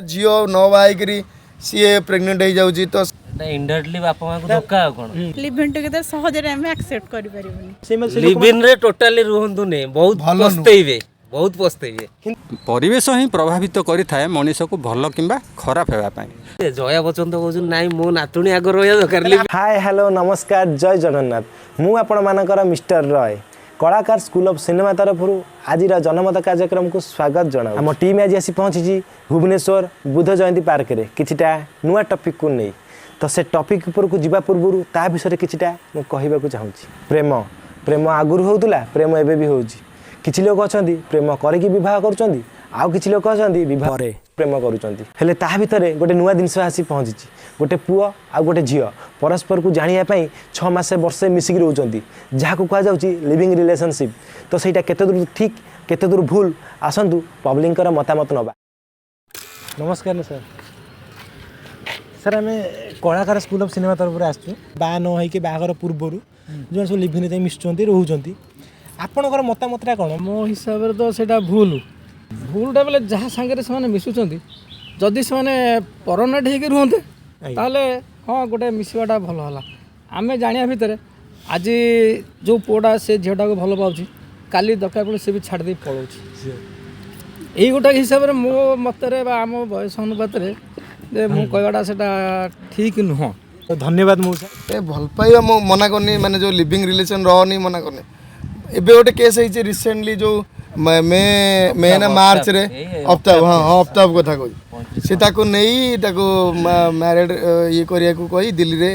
गोटे झील न बाहर सी प्रेग्नेंट हो जाऊँगी तो इनडायरेक्टली बापा मां को धक्का कोन लिव इन टुगेदर सहज रे हम एक्सेप्ट करि परिबनी लिव इन रे टोटली रुहंतु ने बहुत पछतेइबे बहुत पछतेइबे परिवेश ही प्रभावित करिथाए मनीष को भल किंबा खराब हेबा पई जया बच्चन तो कहू नाई मो नातुणी आगर रहिया दरकार लिव हाय हेलो नमस्कार जय जगन्नाथ मु आपण मानकर मिस्टर रॉय कलाकार स्कूल ऑफ सिनेमा तरफ आज जनमत कार्यक्रम को स्वागत जना आम टीम आज आसी पहुँची भुवनेश्वर बुद्ध जयंती पार्क रे किछिटा नुआ टॉपिक को नहीं तो से टॉपिक ऊपर को जीवा पूर्व ता विषय किछिटा मु कहबा चाहूँगी प्रेम प्रेम आगुरी होउतला प्रेम एबे भी होउची किछि लोक अछंती प्रेम करके विवाह करूछंती आउ किछि लोक अछंती विवाह रे प्रेम करूछंती हेले ता भितरे गोटे नुआ जिनस आसी पहुँची गोटे पुओ आ गोटे झियो परस्पर को जानिया पई 6 मास वर्षे मिसिक रहउछंती जहा को कहा जाउची लिविंग रिलेशनशिप तो सेटा केते दूर ठीक केते दूर भूल आसंतु पब्लिक कर मतामत नबा। नमस्कार सर सर आम कलाकार स्कूल ऑफ सिनेमा तरफ आसु बा न होइके बागर पूर्वर जो सब लिविंग रे मिसुचंती रहउचंती आपणकर मतामतटा कौन मो हिसाब से तो सेटा भूल भूलटा बेले जहाँ सांगे से मिशुंट जदि से परमानेंट होकर रुहते ताले हाँ गोटे मिसवाटा भल है आम जाना भितर आज जो पुआटा से झीटा को भल पाँच काली दरकार पड़े सी भी छाड़ दे पलाऊ यही गोटे हिसाब से मो मतरे आम बयस अनुपात मुझाटा से ठीक नुह तो धन्यवाद मौसा भल पाइबा मो मना करनी माने जो लिविंग रिलेशन रहनी मना करनी एबे गोटे केस है रिसेंटली जो मे ना मार्च रे अफ्ताब हाँ अफ्ताब कथा कही से ताको नहीं ताको मैरिड ये करिया को कही दिल्ली रे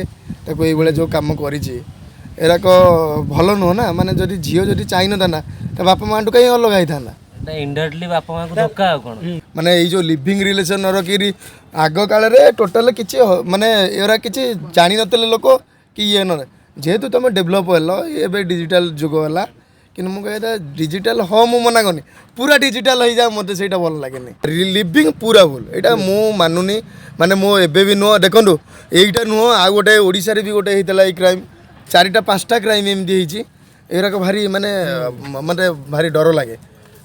ताको ये बेले जो काम करी एरा को भल नुह ना माने जदि झियो जदि चाहि न थाना त बापा मां कहीं अलग आई थाना इनडायरेक्टली बापा मां को धक्का कोन माने ये जो लिविंग रिलेशन रखी आग काल रे टोटल किछि माने एरा किछि जानि नतले लोक कि ये न जेहेतु तुम डेभलप हेलो एबे डिजिटल जुग होला कि मुझे डिजिटल हाँ मु मना करनी पूरा डिजिटल हो जाए मत से भल लगे लिविंग पूरा भूल यहाँ मु मानुनी माने मो एबे भी नुह देखो यहीटा नुह आ गोटे ओडिशा रे भी गोटे होता है क्राइम 4टा 5टा क्राइम एमती होती एराक भारी माने मते भारी डर लगे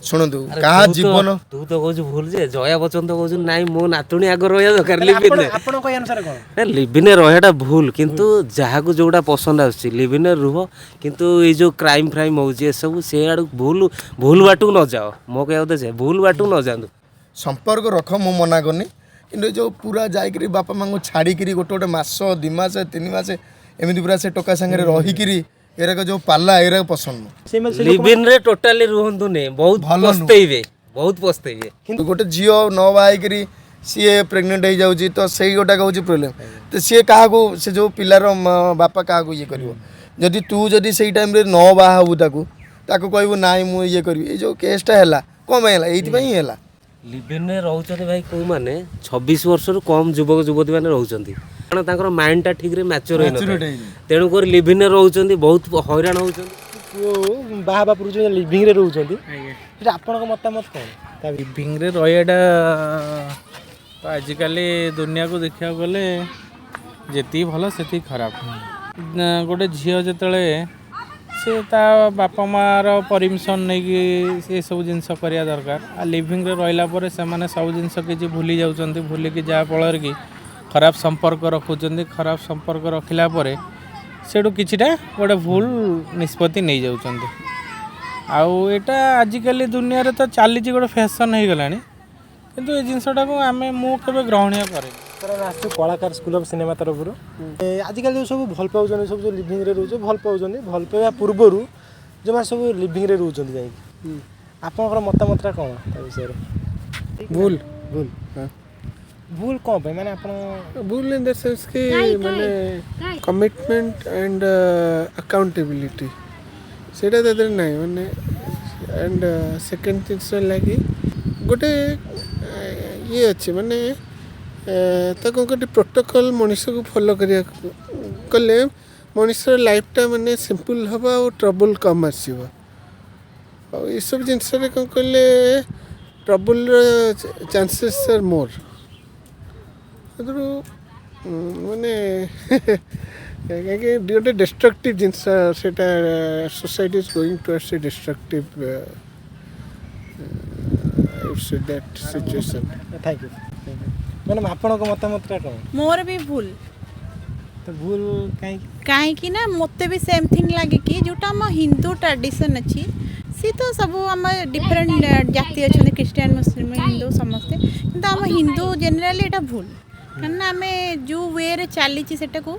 शुणु कहा जीवन तू तो कहू भूल जे जया बच्चन तो कहू नाई मो नातुणी आगर रहिया दरकार लिव इन आपण कोइ अनुसार कोन लिव इन रहियाटा भूल किंतु जहाँ को जोड़ा पसंद आछी लिव इन रुह किंतु ये जो क्राइम फ्राइम होउची ए सब से आड़ भूल बाटू न जाओ मो कहया दे भूल बाटू न जांदु संपर्क रख मु मना करनी किंतु जो पूरा जाइकरी बापा मां को छाड़ीकरी गोटे गोटे मास 2 मास 3 मास एमती पूरा से टोका संगे रहीकरी एरा जो पाला एरा पसंद लिव इन रे टोटली रुहंतु ने बहुत पछतेइबे बहुत पछतेइबे किंतु गोटे झियो न बाहर सी प्रेग्नेंट हो जाऊँगी तो सही गोटा हूँ प्रोब्लेम तो सी क्या से जो पिलार बापा क्या ये कर जदि तू जदि से टाइम न बाहू ताकू कहबू नाई मु ये करी ये जो केसटा है कौन ये है लिव इन रहउछथि भाई को माने 26 वर्ष रु कम युवक युवती माने रहउछथि कारण तांकर माइंडटा ठीक रे मैच्योर होई तेणु कर लिव इन रहउछथि बहुत हैरान होउछथि बाहा पुरुष लिविंग रे रहउछथि एटा आपनक मतामत कोन लिविंग रे रहियाटा तो आजिकल दुनिया को देखा गले जेती भल सेती खराब गोटे झील जिते से ता बापा मार परमिशन नहीं कि सब जिनस करिया दरकार आ लिविंग रे रहिला परे से माने सब जिनस किछि भूली जाउछन्ती भूली कि जा फल कि खराब संपर्क रखुचन्ती खराब संपर्क रखिला परे सेडू किछिटा गोटे भूल निष्पत्ति नहीं जाउछन्ती आउ एटा आजिकल दुनिया रे तो चली गोटे फैशन हो गलानी किंतु ये जिनसटा को आम मु केबे ग्रहणीय करे आसु कलाकार स्कूल ऑफ सिनेमा तरफ आजिकल जो सब भल पाँच सब जो लिविंग रे रोच भल पाँच भल पाइबा पूर्वर जो मैंने सब लिविंग रे रोच जाइए आपंकर मतामतटा कौन विषय भूल भूल भूल कौन पे माने आपण भूल इन द सेंस कि माने कमिटमेंट एंड अकाउंटेबिलिटी सेटा तदर नाही माने एंड सेकंड थिंग्स लागी गोटे ये अच्छे माने ताको गोटे प्रोटोकॉल मनुष्य को फॉलो करिया कले मनुष्य लाइफटा माने सिंपल हबा और ट्रबल कम आसीबा और ये सब जिनस रे कौन कले ट्रबल चांसेस आर मोर माने गोटे डिस्ट्रक्टिव जिनस सेटा society is going towards a destructive that situation thank you madam ଆପଣଙ୍କ ମତାମତଟା କ'ଣ? ମୋର ବି ଭୁଲ ତ ଭୁଲ କାହିଁକି? କାହିଁକି ନା ମୋତେ ବି ସେମ୍ ଥିଙ୍ଗ ଲାଗେ କି ଯେଉଁଟା ଆମ ହିନ୍ଦୁ ଟ୍ରାଡ଼ିସନ୍ ଅଛି ସି ତ ସବୁ ଆମ ଡିଫରେଣ୍ଟ ଜାତି ଅଛନ୍ତି ଖ୍ରୀଷ୍ଟିଆନ ମୁସଲିମ ହିନ୍ଦୁ ସମସ୍ତେ କିନ୍ତୁ ଆମ ହିନ୍ଦୁ ଜେନେରାଲି ଏଇଟା ଭୁଲ କାରଣ ଆମେ ଯେଉଁ ୱେରେ ଚାଲିଛି ସେଟାକୁ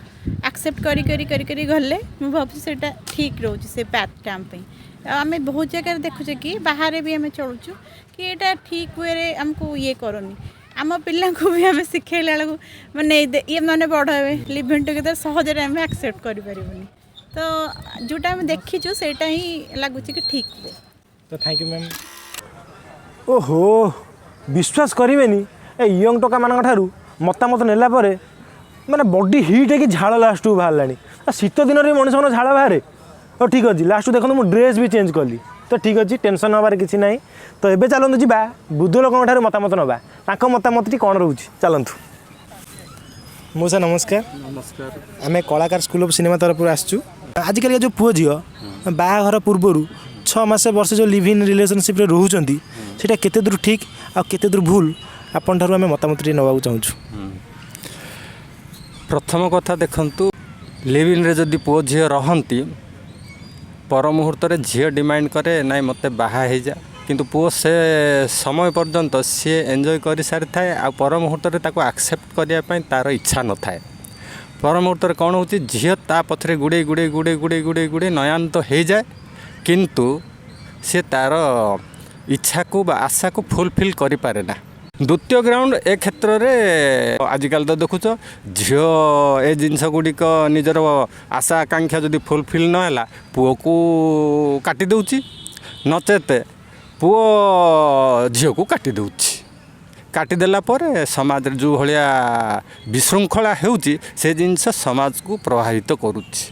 ଆକ୍ସେପ୍ଟ କରି କରି କରି କରି ଗଲେ ମୁଁ ଭାବୁଛି ସେଇଟା ଠିକ୍ ରହୁଛି ସେ ପାଥଟା ଆମ ପାଇଁ ଆଉ ଆମେ ବହୁତ ଜାଗାରେ ଦେଖୁଛେ କି ବାହାରେ ବି ଆମେ ଚଳୁଛୁ କି ଏଇଟା ଠିକ୍ ୱେରେ ଆମକୁ ଇଏ କରୁନି ଆମ ପିଲାଙ୍କୁ ବି ଆମେ ଶିଖେଇଲା ବେଳକୁ ମାନେ ଇଏ ମାନେ ବଡ଼ ହେବେ ଲିଭିଂ ଟୁଗେଦର ସହଜରେ ଆମେ ଆକ୍ସେପ୍ଟ କରିପାରିବୁନି ତ ଯେଉଁଟା ଆମେ ଦେଖିଛୁ ସେଇଟା ହିଁ ଲାଗୁଛି କି ଠିକ୍ ହୁଏ ତ ଥ୍ୟାଙ୍କ ୟୁ ମ୍ୟାମ୍। ଓହୋ ବିଶ୍ୱାସ କରିବେନି ଏ ୟଙ୍ଗ ଟୋକାମାନଙ୍କ ଠାରୁ ମତାମତ ନେଲା ପରେ ମାନେ ବଡି ହିଟ୍ ହେଇକି ଝାଳ ଲାଷ୍ଟକୁ ବାହାରିଲାଣି। ଶୀତ ଦିନରେ ବି ମଣିଷଙ୍କର ଝାଳ ବାହାରେ। ହଉ ଠିକ୍ ଅଛି ଲାଷ୍ଟକୁ ଦେଖନ୍ତୁ ମୁଁ ଡ୍ରେସ୍ ବି ଚେଞ୍ଜ କଲି ତ ଠିକ୍ ଅଛି ଟେନସନ୍ ହେବାର କିଛି ନାହିଁ। ତ ଏବେ ଚାଲନ୍ତୁ ଯିବା ବୃଦ୍ଧ ଲୋକଙ୍କ ଠାରୁ ମତାମତ ନେବା ତାଙ୍କ ମତାମତଟି କ'ଣ ରହୁଛି ଚାଲନ୍ତୁ। ମଉସା ନମସ୍କାର। ନମସ୍କାର। ଆମେ କଳାକାର ସ୍କୁଲ ଅଫ୍ ସିନେମା ତରଫରୁ ଆସିଛୁ। ଆଜିକାଲି ଯେଉଁ ପୁଅ ଝିଅ ବାହାଘର ପୂର୍ବରୁ 6 ମାସ ବର୍ଷ ଯେଉଁ ଲିଭ୍ ଇନ୍ ରିଲେସନସିପ୍ରେ ରହୁଛନ୍ତି ସେଇଟା କେତେ ଦୂର ଠିକ୍ ଆଉ କେତେ ଦୂର ଭୁଲ ଆପଣଠାରୁ ଆମେ ମତାମତଟି ନେବାକୁ ଚାହୁଁଛୁ। ପ୍ରଥମ କଥା ଦେଖନ୍ତୁ ଲିଭ୍ ଇନ୍ରେ ଯଦି ପୁଅ ଝିଅ ରହନ୍ତି ପର ମୁହୂର୍ତ୍ତରେ ଝିଅ ଡିମାଣ୍ଡ କରେ ନାଇଁ ମୋତେ ବାହା ହେଇଯା କିନ୍ତୁ ପୁଅ ସେ ସମୟ ପର୍ଯ୍ୟନ୍ତ ସିଏ ଏନ୍ଜୟ କରିସାରିଥାଏ ଆଉ ପର ମୁହୂର୍ତ୍ତରେ ତାକୁ ଆକ୍ସେପ୍ଟ କରିବା ପାଇଁ ତା'ର ଇଚ୍ଛା ନଥାଏ। ପର ମୁହୂର୍ତ୍ତରେ କ'ଣ ହେଉଛି ଝିଅ ତା ପଛରେ ଗୁଡ଼େଇ ନୟାନ୍ତ ହେଇଯାଏ କିନ୍ତୁ ସେ ତା'ର ଇଚ୍ଛାକୁ ବା ଆଶାକୁ ଫୁଲଫିଲ୍ କରିପାରେ ନା। ଦ୍ୱିତୀୟ ଗ୍ରାଉଣ୍ଡ ଏ କ୍ଷେତ୍ରରେ ଆଜିକାଲି ତ ଦେଖୁଛ ଝିଅ ଏ ଜିନିଷ ଗୁଡ଼ିକ ନିଜର ଆଶା ଆକାଂକ୍ଷା ଯଦି ଫୁଲଫିଲ୍ ନ ହେଲା ପୁଅକୁ କାଟି ଦେଉଛି ନଚେତ ପୁଅ ଝିଅକୁ କାଟି ଦେଉଛି। କାଟିଦେଲା ପରେ ସମାଜରେ ଯେଉଁ ଭଳିଆ ବିଶୃଙ୍ଖଳା ହେଉଛି ସେ ଜିନିଷ ସମାଜକୁ ପ୍ରଭାବିତ କରୁଛି।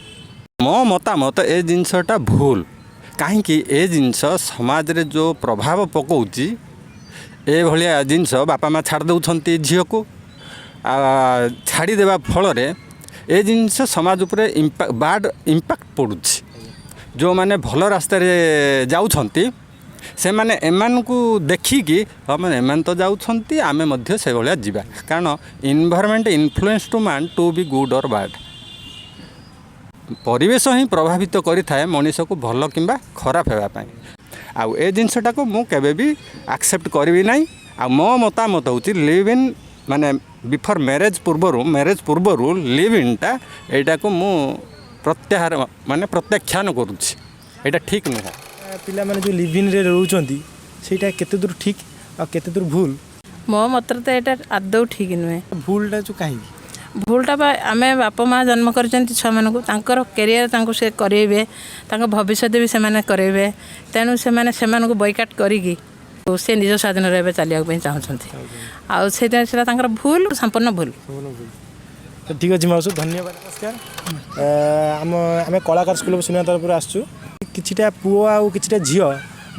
ମୋ ମତାମତ ଏ ଜିନିଷଟା ଭୁଲ କାହିଁକି ଏ ଜିନିଷ ସମାଜରେ ଯେଉଁ ପ୍ରଭାବ ପକାଉଛି ଏଭଳିଆ ଜିନିଷ ବାପା ମା ଛାଡ଼ି ଦେଉଛନ୍ତି ଝିଅକୁ ଛାଡ଼ିଦେବା ଫଳରେ ଏ ଜିନିଷ ସମାଜ ଉପରେ ବାଡ଼ ଇମ୍ପାକ୍ଟ ପଡ଼ୁଛି। ଯେଉଁମାନେ ଭଲ ରାସ୍ତାରେ ଯାଉଛନ୍ତି ସେମାନେ ଏମାନଙ୍କୁ ଦେଖିକି ମାନେ ଏମାନେ ତ ଯାଉଛନ୍ତି ଆମେ ମଧ୍ୟ ସେଭଳିଆ ଯିବା କାରଣ environment influence two man two ବି ଗୁଡ୍ ଅର୍ ବ୍ୟାଡ୍। ପରିବେଶ ହିଁ ପ୍ରଭାବିତ କରିଥାଏ ମଣିଷକୁ ଭଲ କିମ୍ବା ଖରାପ ହେବା ପାଇଁ। ଆଉ ଏ ଜିନିଷଟାକୁ ମୁଁ କେବେ ବି ଆକ୍ସେପ୍ଟ କରିବି ନାହିଁ। ଆଉ ମୋ ମତାମତ ହେଉଛି ଲିଭ୍ ଇନ୍ ମାନେ ବିଫୋର୍ ମ୍ୟାରେଜ୍ ପୂର୍ବରୁ ଲିଭ୍ ଇନ୍ଟା ଏଇଟାକୁ ମୁଁ ପ୍ରତ୍ୟାଖ୍ୟାନ କରୁଛି। ଏଇଟା ଠିକ୍ ନୁହଁ। ପିଲାମାନେ ଯେଉଁ ଲିଭ୍ ଇନ୍ରେ ରହୁଛନ୍ତି ସେଇଟା କେତେ ଦୂର ଠିକ୍ ଆଉ କେତେ ଦୂର ଭୁଲ? ମୋ ମତରେ ତ ଏଇଟା ଆଦୌ ଠିକ୍ ନୁହେଁ। ଭୁଲଟା ଯେଉଁ କାହିଁକି? ଭୁଲଟା ବା ଆମେ ବାପା ମା ଜନ୍ମ କରିଛନ୍ତି ଛୁଆମାନଙ୍କୁ ତାଙ୍କର କ୍ୟାରିୟର ତାଙ୍କୁ ସେ କରେଇବେ ତାଙ୍କ ଭବିଷ୍ୟତ ବି ସେମାନେ କରେଇବେ ତେଣୁ ସେମାନଙ୍କୁ ବୟକାଟ୍ କରିକି ସେ ନିଜ ସ୍ୱାଧୀନରେ ଏବେ ଚାଲିବାକୁ ପାଇଁ ଚାହୁଁଛନ୍ତି ଆଉ ସେଇଟା ତାଙ୍କର ଭୁଲ ସମ୍ପୂର୍ଣ୍ଣ ଭୁଲ। ଠିକ୍ ଅଛି ମାଉସୀ ଧନ୍ୟବାଦ ନମସ୍କାର। ଆମେ କଳାକାର ସ୍କୁଲ ଅଫ୍ ସିନେମା ତରଫରୁ ଆସିଛୁ। କିଛିଟା ପୁଅ ଆଉ କିଛିଟା ଝିଅ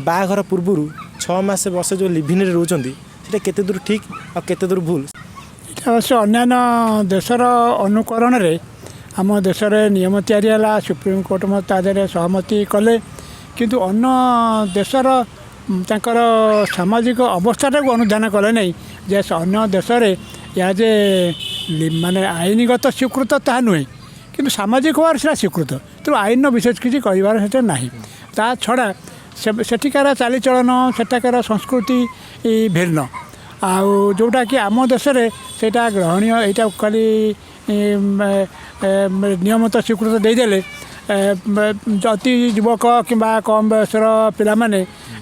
ବାହାଘର ପୂର୍ବରୁ 6 ମାସ ବର୍ଷ ଯେଉଁ ଲିଭ୍ ଇନ୍ରେ ରହୁଛନ୍ତି ସେଇଟା କେତେ ଦୂର ଠିକ୍ ଆଉ କେତେ ଦୂର ଭୁଲ? ଅବଶ୍ୟ ଅନ୍ୟାନ୍ୟ ଦେଶର ଅନୁକରଣରେ ଆମ ଦେଶରେ ନିୟମ ତିଆରି ହେଲା ସୁପ୍ରିମକୋର୍ଟ ମଧ୍ୟ ତା ଦେହରେ ସହମତି କଲେ କିନ୍ତୁ ଅନ୍ୟ ଦେଶର ତାଙ୍କର ସାମାଜିକ ଅବସ୍ଥାଟାକୁ ଅନୁଧ୍ୟାନ କଲେ ନାହିଁ ଯେ ଅନ୍ୟ ଦେଶରେ ଏହା ଯେ ମାନେ ଆଇନଗତ ସ୍ୱୀକୃତ ତାହା ନୁହେଁ କିନ୍ତୁ ସାମାଜିକ ଭାବରେ ସେଇଟା ସ୍ୱୀକୃତ ତେଣୁ ଆଇନର ବିଶେଷ କିଛି କହିବାର ସେଟା ନାହିଁ। ତା ଛଡ଼ା ସେଠିକାର ଚାଲିଚଳନ ସେଠାକାର ସଂସ୍କୃତି ଭିନ୍ନ ଆଉ ଯେଉଁଟାକି ଆମ ଦେଶରେ ସେଇଟା ଗ୍ରହଣୀୟ ଏଇଟା ଖାଲି ନିୟମିତ ସ୍ୱୀକୃତ ଦେଇଦେଲେ ଅତି ଯୁବକ କିମ୍ବା କମ୍ ବୟସର ପିଲାମାନେ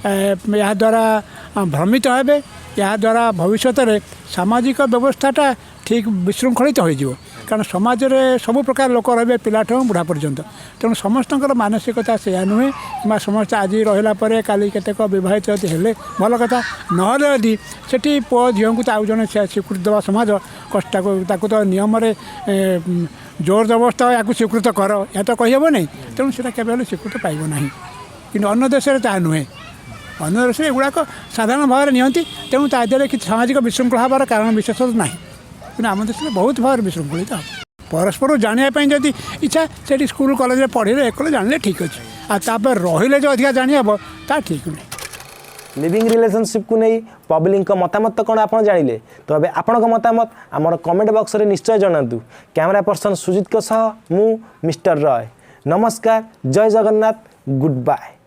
ଏହାଦ୍ୱାରା ଭ୍ରମିତ ହେବେ। ଏହାଦ୍ୱାରା ଭବିଷ୍ୟତରେ ସାମାଜିକ ବ୍ୟବସ୍ଥାଟା ଠିକ୍ ବିଶୃଙ୍ଖଳିତ ହୋଇଯିବ କାରଣ ସମାଜରେ ସବୁ ପ୍ରକାର ଲୋକ ରହିବେ ପିଲାଠୁ ବୁଢ଼ା ପର୍ଯ୍ୟନ୍ତ ତେଣୁ ସମସ୍ତଙ୍କର ମାନସିକତା ସେଇଆ ନୁହେଁ କିମ୍ବା ସମସ୍ତେ ଆଜି ରହିଲା ପରେ କାଲି କେତେକ ବିବାହିତ ଯଦି ହେଲେ ଭଲ କଥା ନହେଲେ ଯଦି ସେଠି ପୁଅ ଝିଅଙ୍କୁ ତ ଆଉ ଜଣେ ସ୍ୱୀକୃତି ଦେବା ସମାଜ ତାକୁ ତ ନିୟମରେ ଜୋର ଜବରଦସ୍ତ ୟାକୁ ସ୍ୱୀକୃତ କର ଏହା ତ କହିହେବ ନାହିଁ ତେଣୁ ସେଇଟା କେବେ ହେଲେ ସ୍ୱୀକୃତ ପାଇବ ନାହିଁ କିନ୍ତୁ ଅନ୍ୟ ଦେଶରେ ତାହା ନୁହେଁ। ଅନ୍ୟ ଦେଶରେ ଏଗୁଡ଼ାକ ସାଧାରଣ ଭାବରେ ନିଅନ୍ତି ତେଣୁ ତା ଦେହରେ କିଛି ସାମାଜିକ ବିଶୃଙ୍ଖଳା ହେବାର କାରଣ ବିଶେଷ ନାହିଁ କିନ୍ତୁ ଆମ ଦେଶରେ ବହୁତ ଭାବରେ ବିଶୃଙ୍ଖଳିତ ହେବ। ପରସ୍ପରକୁ ଜାଣିବା ପାଇଁ ଯଦି ଇଚ୍ଛା ସେଠି ସ୍କୁଲ କଲେଜରେ ପଢ଼ିଲେ କଲେ ଜାଣିଲେ ଠିକ୍ ଅଛି ଆଉ ତାପରେ ରହିଲେ ଯେଉଁ ଅଧିକା ଜାଣି ହେବ ତାହା ଠିକ୍ ନୁହେଁ। लिविंग रिलेशनशिप को नहीं पब्लिक मतामत कौन आप जानिले तो अब आपण मतामत आमर कमेंट बॉक्स रे निश्चय जनातु। कैमरा पर्सन सुजित को सह मु मिस्टर रॉय। नमस्कार, जय जगन्नाथ, गुड बाय।